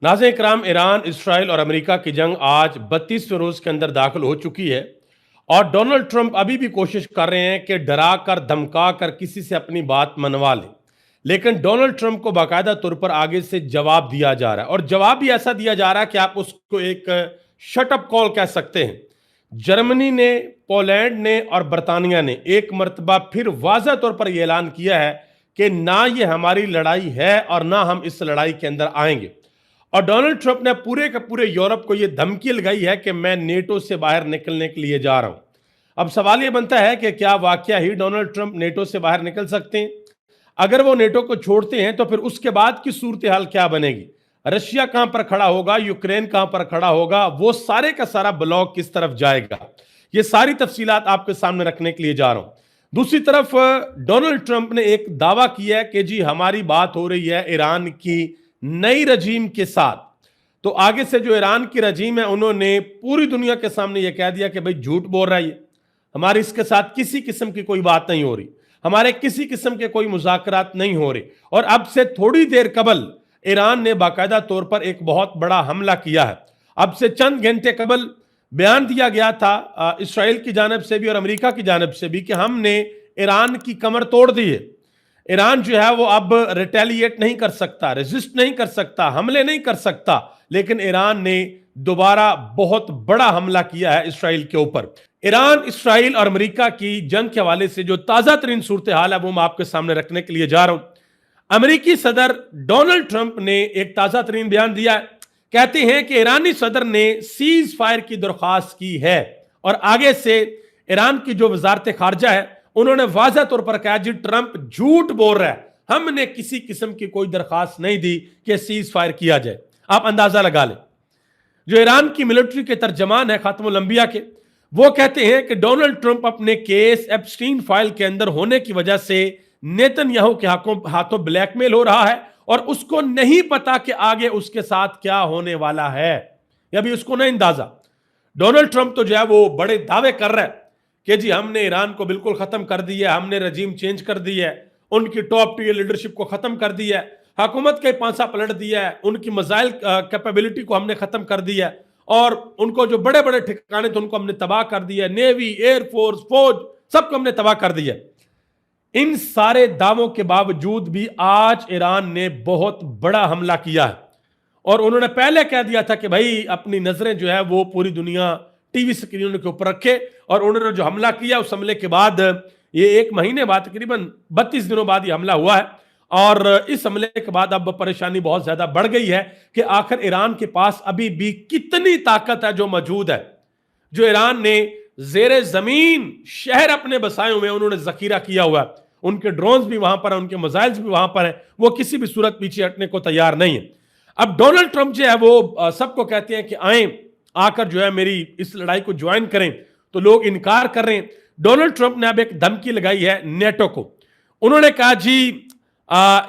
नाज़रीन इकराम, Iran, Israel और America की जंग आज 32वें रोज के अंदर दाखिल हो चुकी है और डोनाल्ड ट्रंप अभी भी कोशिश कर रहे हैं कि डरा कर धमका कर किसी से अपनी बात मनवा लें। लेकिन डोनाल्ड ट्रंप को बाकायदा तौर पर आगे से जवाब दिया जा रहा है और जवाब भी ऐसा दिया जा रहा है कि आप उसको एक शट अप कॉल कह सकते हैं। जर्मनी ने, पोलैंड ने और बरतानिया ने एक मरतबा फिर वाज़ह तौर पर यह ऐलान किया है कि ना ये हमारी लड़ाई है और ना हम इस लड़ाई के अंदर आएंगे। और डोनाल्ड ट्रंप ने पूरे के पूरे यूरोप को यह धमकी लगाई है कि मैं नेटो से बाहर निकलने के लिए जा रहा हूं। अब सवाल यह बनता है कि क्या वाकया ही डोनाल्ड ट्रंप नेटो से बाहर निकल सकते हैं? अगर वो नेटो को छोड़ते हैं तो फिर उसके बाद की सूरत हाल क्या बनेगी? रशिया कहां पर खड़ा होगा, यूक्रेन कहां पर खड़ा होगा, वो सारे का सारा ब्लॉक किस तरफ जाएगा? ये सारी तफसीलात आपके सामने रखने के लिए जा रहा हूं। दूसरी तरफ डोनाल्ड ट्रंप ने एक दावा किया है कि जी हमारी बात हो रही है ईरान की नई रजीम के साथ। तो आगे से जो ईरान की रजीम है उन्होंने पूरी दुनिया के सामने यह कह दिया कि भाई झूठ बोल रहा है, हमारी इसके साथ किसी किस्म की कोई बात नहीं हो रही, हमारे किसी किस्म के कोई मुज़ाकरात नहीं हो रहे। और अब से थोड़ी देर कबल ईरान ने बाकायदा तौर पर एक बहुत बड़ा हमला किया है। अब से चंद घंटे कबल बयान दिया गया था इसराइल की जानब से भी और अमेरिका की जानब से भी कि हमने ईरान की कमर तोड़ दी है। ईरान जो है वो अब रिटेलिएट नहीं कर सकता, रेजिस्ट नहीं कर सकता, हमले नहीं कर सकता। लेकिन ईरान ने दोबारा बहुत बड़ा हमला किया है इसराइल के ऊपर। ईरान, इसराइल और अमेरिका की जंग के हवाले से जो ताजा तरीन सूरत हाल है वो मैं आपके सामने रखने के लिए जा रहा हूं। अमेरिकी सदर डोनाल्ड ट्रंप ने एक ताजा तरीन बयान दिया है। कहते हैं कि ईरानी सदर ने सीज फायर की दरख्वास्त की है और आगे से ईरान की जो वजारत खारजा है उन्होंने वाज़ह तौर पर कहा जी ट्रंप झूठ बोल रहा है, हमने किसी किस्म की कोई दरखास्त नहीं दी कि सीज फायर किया जाए। आप अंदाजा लगा लें। जो ईरान की मिलिट्री के तर्जमान है खातमुल अंबिया के, वो कहते हैं कि डोनाल्ड ट्रंप अपने केस एप्स्टीन फाइल के अंदर होने की वजह से नेतन्याहू के हाथों ब्लैकमेल हो रहा है और उसको नहीं पता कि आगे उसके साथ क्या होने वाला है, या भी उसको नहीं अंदाजा। डोनाल्ड ट्रंप तो जो है वो बड़े दावे कर रहा है कि जी हमने ईरान को बिल्कुल खत्म कर दिया, हमने रजीम चेंज कर दिया है, उनकी टॉप टीयर लीडरशिप को खत्म कर दिया है, हुकूमत का पांसा पलट दिया है, उनकी मिसाइल कैपेबिलिटी को हमने खत्म कर दिया है और उनको जो बड़े बड़े ठिकाने थे उनको हमने तबाह कर दिया, नेवी, एयरफोर्स, फौज सबको हमने तबाह कर दिया। इन सारे दावों के बावजूद भी आज ईरान ने बहुत बड़ा हमला किया है और उन्होंने पहले कह दिया था कि भाई अपनी नजरें जो है वो पूरी दुनिया टीवी स्क्रीनों के ऊपर रखे। और उन्होंने जो हमला किया उस हमले के बाद ये एक महीने बाद, तकरीबन 32 दिनों बाद ये हमला हुआ है और इस हमले के बाद अब परेशानी बहुत ज्यादा बढ़ गई है कि आखिर ईरान के पास अभी भी कितनी ताकत है जो मौजूद है। जो ईरान ने जेरे जमीन शहर अपने बसाए हुए उन्होंने जखीरा किया हुआ है, उनके ड्रोन्स भी वहां पर है, उनके मिसाइल्स भी वहां पर है, वो किसी भी सूरत पीछे हटने को तैयार नहीं है। अब डोनाल्ड ट्रंप जो है वो सबको कहते हैं कि आए आकर जो है मेरी इस लड़ाई को ज्वाइन करें, तो लोग इनकार कर रहे हैं। डोनाल्ड ट्रंप ने अब एक धमकी लगाई है नेटो को। उन्होंने कहा जी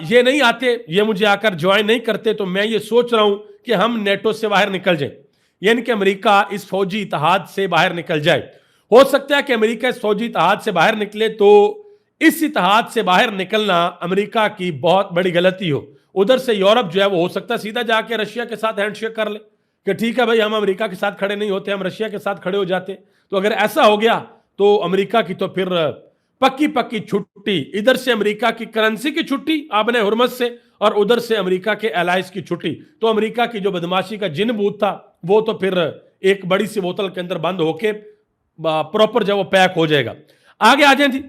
ये नहीं आते, ये मुझे आकर ज्वाइन नहीं करते, तो मैं ये सोच रहा हूं कि हम नेटो से बाहर निकल जाएं, यानी कि अमेरिका इस फौजी इत्तेहाद से बाहर निकल जाए। हो सकता है कि अमेरिका इस फौजी इत्तेहाद से बाहर निकले तो इस इत्तेहाद से बाहर निकलना अमेरिका की बहुत बड़ी गलती हो। उधर से यूरोप जो है वो हो सकता है सीधा जाके रशिया के साथ हैंडशेक कर ले कि ठीक है भाई हम अमेरिका के साथ खड़े नहीं होते, हम रशिया के साथ खड़े हो जाते। तो अगर ऐसा हो गया तो अमेरिका की तो फिर पक्की पक्की छुट्टी, इधर से अमेरिका की करेंसी की छुट्टी आपने हुर्मत से और उधर से अमेरिका के एलाइज की छुट्टी। तो अमेरिका की जो बदमाशी का जिन बूथ था वो तो फिर एक बड़ी सी बोतल के अंदर बंद होके प्रॉपर जब वो पैक हो जाएगा। आगे आ जाए जी।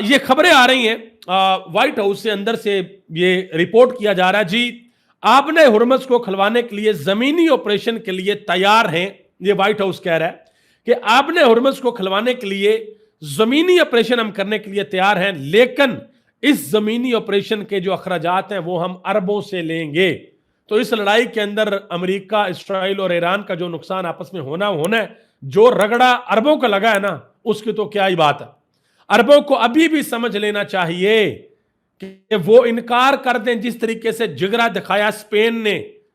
ये खबरें आ रही हैं व्हाइट हाउस से, अंदर से ये रिपोर्ट किया जा रहा है जी आपने हुर्मस को खलवाने के लिए जमीनी ऑपरेशन के लिए तैयार हैं। ये व्हाइट हाउस कह रहा है कि आपने हुर्मस को खलवाने के लिए जमीनी ऑपरेशन हम करने के लिए तैयार हैं, लेकिन इस जमीनी ऑपरेशन के जो अखराजात हैं वो हम अरबों से लेंगे। तो इस लड़ाई के अंदर अमेरिका, इसराइल और ईरान का जो नुकसान आपस में होना है, जो रगड़ा अरबों का लगा है ना, उसकी तो क्या ही बात है। अरबों को अभी भी समझ लेना चाहिए कि वो इनकार कर दें जिस तरीके से जिगरा दिखाया स्पेन ने,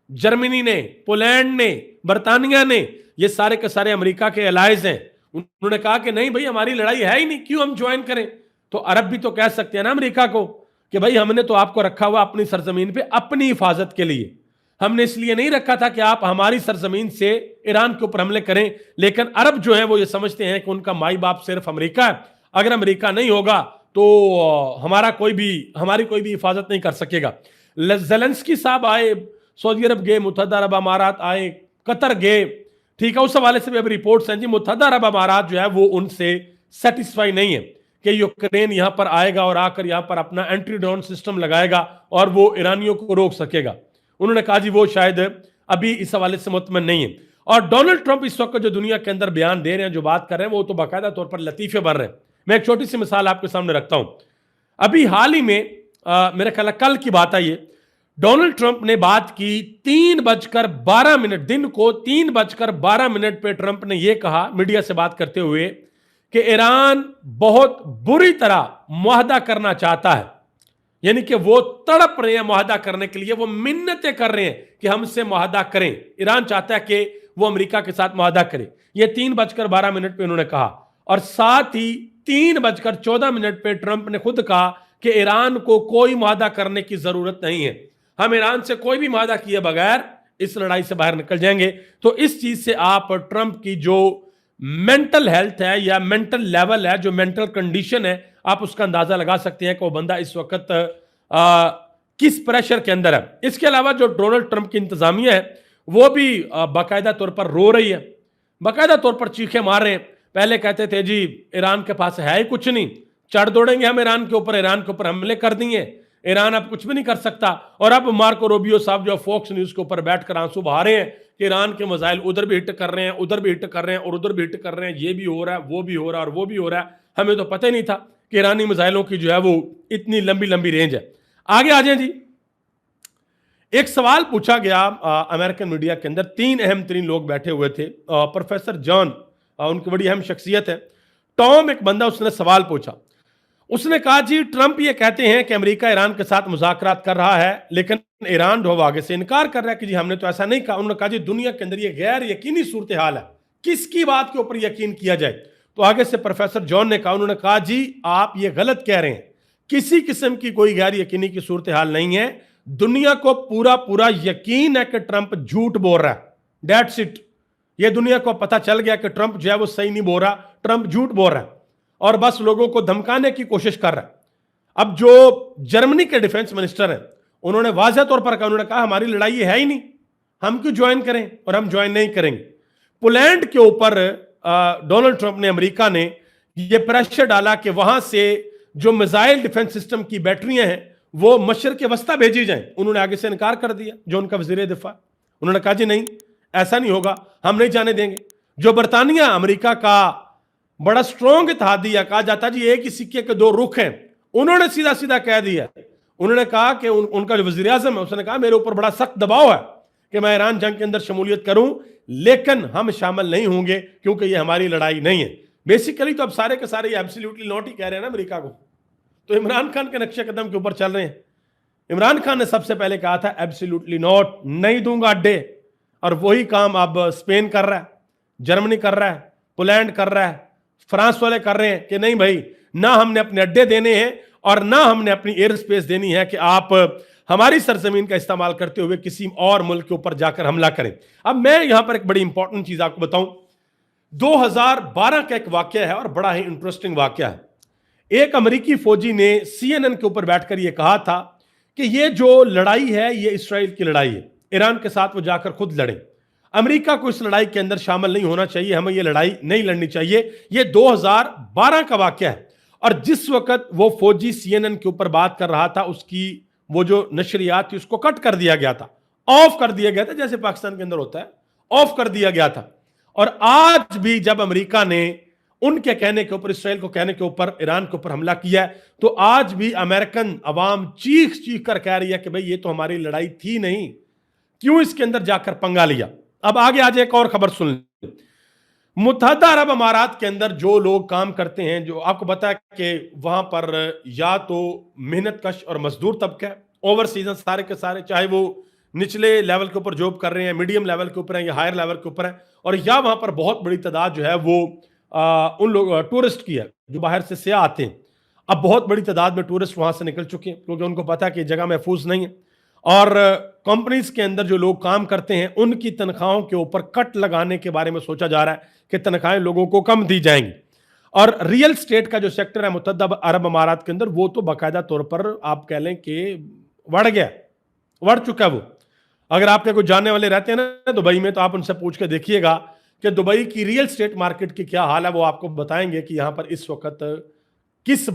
जर्मनी ने, पोलैंड ने, बरतानिया ने, ये सारे के सारे अमेरिका के एलाइज हैं। उन्होंने कहा कि नहीं भाई हमारी लड़ाई है ही नहीं, क्यों हम ज्वाइन करें। तो अरब भी तो कह सकते हैं ना अमेरिका को कि भाई हमने तो आपको रखा हुआ अपनी सरजमीन पे अपनी हिफाजत के लिए, हमने इसलिए नहीं रखा था कि आप हमारी सरजमीन से ईरान के ऊपर हमले करें, लेकिन अरब जो है वो ये समझते हैं कि उनका माई बाप सिर्फ अमेरिका है, अगर अमेरिका नहीं होगा तो हमारी कोई भी हिफाजत नहीं कर सकेगा। ज़ेलेंस्की साहब आए, सऊदी अरब गए, मुत्तहदा अरब अमारात आए, कतर गए, ठीक है। उस हवाले से भी अभी रिपोर्ट्स हैं जी, मुत्तहदा अरब अमारात जो है वो उनसे सेटिस्फाई नहीं है कि यूक्रेन यहां पर आएगा और आकर यहां पर अपना एंटी ड्रोन सिस्टम लगाएगा और वो ईरानियों को रोक सकेगा। उन्होंने कहा जी वो शायद अभी इस हवाले से मुतमन नहीं है। और डोनाल्ड ट्रंप इस वक्त जो दुनिया के अंदर बयान दे रहे हैं, जो बात कर रहे हैं, वो तो बाकायदा तौर पर लतीफे भर रहे हैं। मैं एक छोटी सी मिसाल आपके सामने रखता हूं। अभी हाल ही में मेरा ख्याल कल की बात है, ये डोनाल्ड ट्रंप ने बात की 3:12 दिन को 3:12 पे ट्रंप ने यह कहा मीडिया से बात करते हुए कि ईरान बहुत बुरी तरह मुआहदा करना चाहता है, यानी कि वो तड़प रहे हैं मुआहदा करने के लिए, वो मिन्नतें कर रहे हैं कि हमसे मुआहदा करें। ईरान चाहता है कि वो अमेरिका के साथ मुआहदा करे। ये 3:12 पे उन्होंने कहा। और साथ ही 3:14 पे ट्रंप ने खुद कहा कि ईरान को कोई मुआहदा करने की जरूरत नहीं है, हम ईरान से कोई भी मुआहदा किए बगैर इस लड़ाई से बाहर निकल जाएंगे। तो इस चीज से आप ट्रंप की जो मेंटल हेल्थ है या मेंटल लेवल है, जो मेंटल कंडीशन है, आप उसका अंदाजा लगा सकते हैं कि वो बंदा इस वक्त किस प्रेशर के अंदर है। इसके अलावा जो डोनाल्ड ट्रंप की इंतजामिया है वो भी बाकायदा तौर पर रो रही है, बाकायदा तौर पर चीखें मार रहे हैं। पहले कहते थे जी ईरान के पास है ही कुछ नहीं, चढ़ दौड़ेंगे हम ईरान के ऊपर हमले कर देंगे, ईरान अब कुछ भी नहीं कर सकता। और अब मार्को रूबियो साहब जो फॉक्स न्यूज के ऊपर बैठकर आंसू बहा रहे हैं कि ईरान के मिसाइल उधर भी हिट कर रहे हैं, उधर भी हिट कर रहे हैं और उधर भी हिट कर रहे हैं, ये भी हो रहा है, वो भी हो रहा है और वो भी हो रहा है। हमें तो पता ही नहीं था कि ईरानी मिसाइलों की जो है वो इतनी लंबी लंबी रेंज है। आगे आ जाए जी। एक सवाल पूछा गया अमेरिकन मीडिया के अंदर, 3 अहम तरीन लोग बैठे हुए थे। प्रोफेसर जॉन, उनकी बड़ी अहम शख्सियत है, टॉम एक बंदा, उसने सवाल पूछा। उसने कहा जी ट्रंप ये कहते हैं कि अमेरिका ईरान के साथ मुज़ाकरात कर रहा है, लेकिन ईरान जो आगे से इनकार कर रहा है कि जी हमने तो ऐसा नहीं कहा। उन्होंने कहा जी दुनिया के अंदर ये गैर यकीनी सूरत हाल है, किसकी बात के ऊपर यकीन किया जाए। तो आगे से प्रोफेसर जॉन ने कहा, उन्होंने कहा जी आप ये गलत कह रहे हैं, किसी किस्म की कोई गैर यकीनी की सूरत हाल नहीं है। दुनिया को पूरा पूरा यकीन है कि ट्रंप झूठ बोल रहा है, दैट्स इट। ये दुनिया को पता चल गया कि ट्रंप जो है वो सही नहीं बोल रहा, ट्रंप झूठ बोल रहा है और बस लोगों को धमकाने की कोशिश कर रहा है। अब जो जर्मनी के डिफेंस मिनिस्टर हैं, उन्होंने वाज़ह तौर पर कहा, उन्होंने कहा हमारी लड़ाई ये है ही नहीं, हम क्यों ज्वाइन करें, और हम ज्वाइन नहीं करेंगे। पोलैंड के ऊपर डोनाल्ड ट्रंप ने, अमेरिका ने ये प्रेशर डाला कि वहां से जो मिसाइल डिफेंस सिस्टम की बैटरियां हैं वो मशरिक़ वस्ता भेजी जाएं। उन्होंने आगे से इनकार कर दिया, जो उनका वज़ीर दिफा, उन्होंने कहा जी नहीं ऐसा नहीं होगा, हम नहीं जाने देंगे। जो बरतानिया अमेरिका का बड़ा स्ट्रॉन्ग इत्तेहादी, कहा जाता जी एक ही सिक्के के 2 रुख हैं, उन्होंने सीधा सीधा कह दिया। उन्होंने कहा कि उनका जो वज़ीर आज़म है उसने कहा मेरे ऊपर बड़ा सख्त दबाव है कि मैं ईरान जंग के अंदर शमूलियत करूं, लेकिन हम शामिल नहीं होंगे क्योंकि ये हमारी लड़ाई नहीं है। बेसिकली तो अब सारे के सारे एब्सोल्युटली नॉट ही कह रहे हैं ना अमेरिका को, तो इमरान खान के नक्शे कदम के ऊपर चल रहे हैं। इमरान खान ने सबसे पहले कहा था एब्सोल्युटली नॉट, नहीं दूंगा अड्डे, और वही काम अब स्पेन कर रहा है, जर्मनी कर रहा है, पोलैंड कर रहा है, फ्रांस वाले कर रहे हैं कि नहीं भाई, ना हमने अपने अड्डे देने हैं और ना हमने अपनी एयर स्पेस देनी है कि आप हमारी सरजमीन का इस्तेमाल करते हुए किसी और मुल्क के ऊपर जाकर हमला करें। अब मैं यहां पर एक बड़ी इंपॉर्टेंट चीज आपको बताऊं, 2012 का एक वाकया है और बड़ा ही इंटरेस्टिंग वाकया है। एक अमेरिकी फौजी ने CNN के ऊपर बैठकर यह कहा था कि यह जो लड़ाई है ये इसराइल की लड़ाई है, ईरान के साथ वो जाकर खुद लड़ें, अमेरिका को इस लड़ाई के अंदर शामिल नहीं होना चाहिए, हमें यह लड़ाई नहीं लड़नी चाहिए। यह 2012 का वाकया है और जिस वक्त वो फौजी CNN के ऊपर बात कर रहा था, उसकी वो जो नशरियात थी उसको कट कर दिया गया था, ऑफ कर दिया गया था, जैसे पाकिस्तान के अंदर होता है, ऑफ कर दिया गया था। और आज भी जब अमेरिका ने उनके कहने के ऊपर, इसराइल को कहने के ऊपर ईरान के ऊपर हमला किया है, तो आज भी अमेरिकन अवाम चीख चीख कर कह रही है कि भाई ये तो हमारी लड़ाई थी नहीं, क्यों इसके अंदर जाकर पंगा लिया। अब आगे आज एक और खबर सुन लें। मुत्तहदा अरब अमारात के अंदर जो लोग काम करते हैं, जो आपको पता है कि वहां पर या तो मेहनत कश और मजदूर तबका है, ओवरसीजन सारे के सारे, चाहे वो निचले लेवल के ऊपर जॉब कर रहे हैं, मीडियम लेवल के ऊपर हैं या हायर लेवल के ऊपर है, और या वहां पर बहुत बड़ी तादाद जो है वो उन लोग टूरिस्ट की है जो बाहर से सयाह आते हैं। अब बहुत बड़ी तादाद में टूरिस्ट वहां से निकल चुके हैं क्योंकि उनको पता है कि जगह महफूज नहीं है। और कंपनीज के अंदर जो लोग काम करते हैं उनकी तनख्वाहों के ऊपर कट लगाने के बारे में सोचा जा रहा है कि तनख्वाहें लोगों को कम दी जाएंगी। और रियल स्टेट का जो सेक्टर है मुत्तहदा अरब अमारात के अंदर, वो तो बाकायदा तौर पर आप कह लें कि बढ़ चुका है वो। अगर आपके कोई जानने वाले रहते हैं ना दुबई में, तो आप उनसे पूछ के देखिएगा कि दुबई की रियल स्टेट मार्केट की क्या हाल है। वो आपको बताएंगे कि यहां पर इस वक्त किस